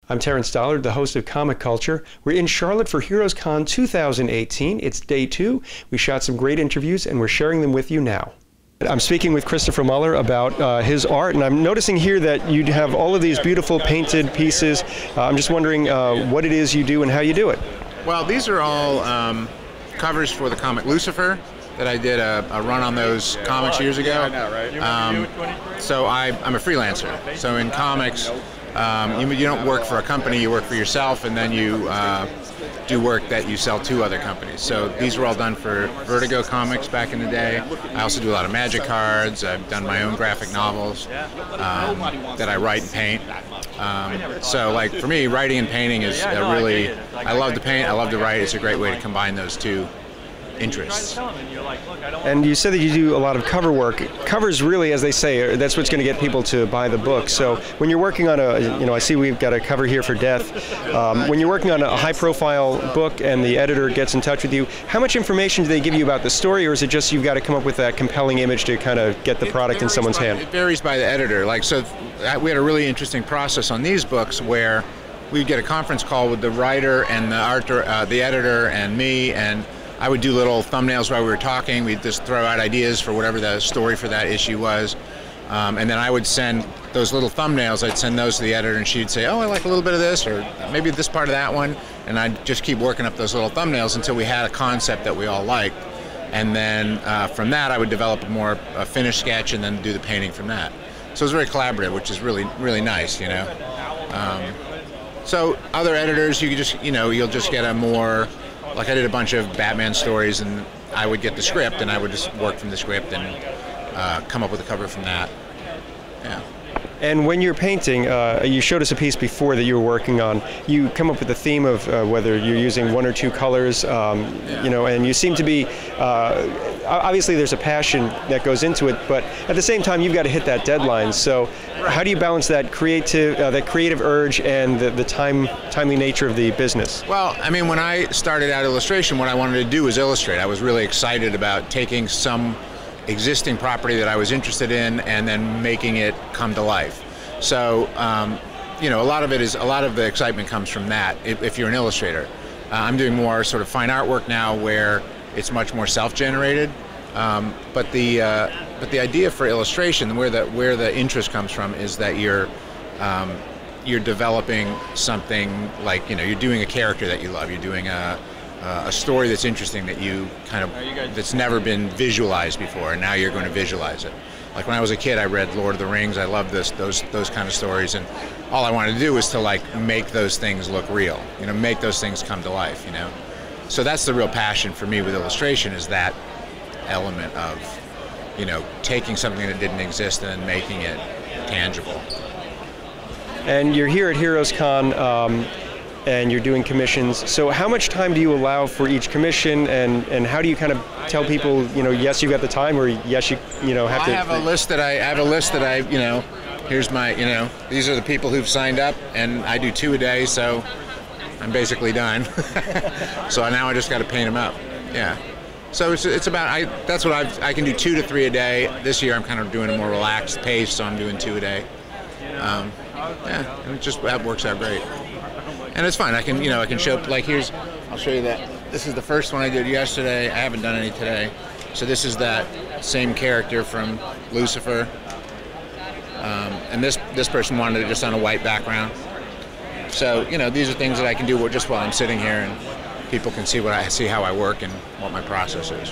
I'm Terrence Dollard, the host of Comic Culture. We're in Charlotte for HeroesCon 2018. It's day 2. We shot some great interviews and we're sharing them with you now. I'm speaking with Christopher Moeller about his art, and I'm noticing here that you have all of these beautiful painted pieces. I'm just wondering what it is you do and how you do it. Well, these are all covers for the comic Lucifer that I did a run on those comics years ago. So I'm a freelancer. So in comics, you don't work for a company, you work for yourself, and then you do work that you sell to other companies. So these were all done for Vertigo Comics back in the day. I also do a lot of magic cards. I've done my own graphic novels that I write and paint. So like for me, writing and painting is really, I love to paint, I love to write. It's a great way to combine those two interests. And you said that you do a lot of cover work. Covers really, as they say, that's what's going to get people to buy the book. So when you're working on I see we've got a cover here for Death. When you're working on a high-profile book and the editor gets in touch with you, how much information do they give you about the story, or is it just you've got to come up with that compelling image to kind of get the product in someone's hand? It varies by the editor. Like, so we had a really interesting process on these books where we'd get a conference call with the writer and the editor and me, and I would do little thumbnails while we were talking. We'd just throw out ideas for whatever the story for that issue was. And then I would send those little thumbnails, I'd send those to the editor, and she'd say, oh, I like a little bit of this, or maybe this part of that one. And I'd just keep working up those little thumbnails until we had a concept that we all liked. And then from that, I would develop a finished sketch and then do the painting from that. So it was very collaborative, which is really, really nice, you know. So other editors, you could just, you'll just get a more, like I did a bunch of Batman stories, and I would get the script, and I would just work from the script and come up with a cover from that. Yeah. And when you're painting, you showed us a piece before that you were working on. You come up with a theme of whether you're using one or two colors, and you seem to be, obviously there's a passion that goes into it, but at the same time you've got to hit that deadline. So how do you balance that creative urge and the timely nature of the business? Well, I mean, when I started out illustration, what I wanted to do was illustrate. I was really excited about taking some existing property that I was interested in and then making it come to life. So, a lot of the excitement comes from that. If you're an illustrator, I'm doing more sort of fine artwork now, where it's much more self-generated. But the idea for illustration, where the interest comes from, is that you're developing something like you're doing a character that you love. You're doing a story that's interesting that that's never been visualized before, and now you're going to visualize it. Like when I was a kid, I read Lord of the Rings. I loved those kind of stories, and all I wanted to do was to make those things look real. Make those things come to life. So that's the real passion for me with illustration, is that element of taking something that didn't exist and then making it tangible. And you're here at HeroesCon. And you're doing commissions. So how much time do you allow for each commission, and how do you kind of tell people, yes, you got the time, or yes, you have to? I have a list that I here's my, these are the people who've signed up, and I do 2 a day, so I'm basically done. So now I just got to paint them up. Yeah. So it's about, I can do 2 to 3 a day. This year I'm kind of doing a more relaxed pace, so I'm doing 2 a day. And that works out great. And it's fine. I can show, like, I'll show you that. This is the first one I did yesterday. I haven't done any today. So this is that same character from Lucifer. And this person wanted it just on a white background. So, these are things that I can do just while I'm sitting here, and people can see how I work and what my process is.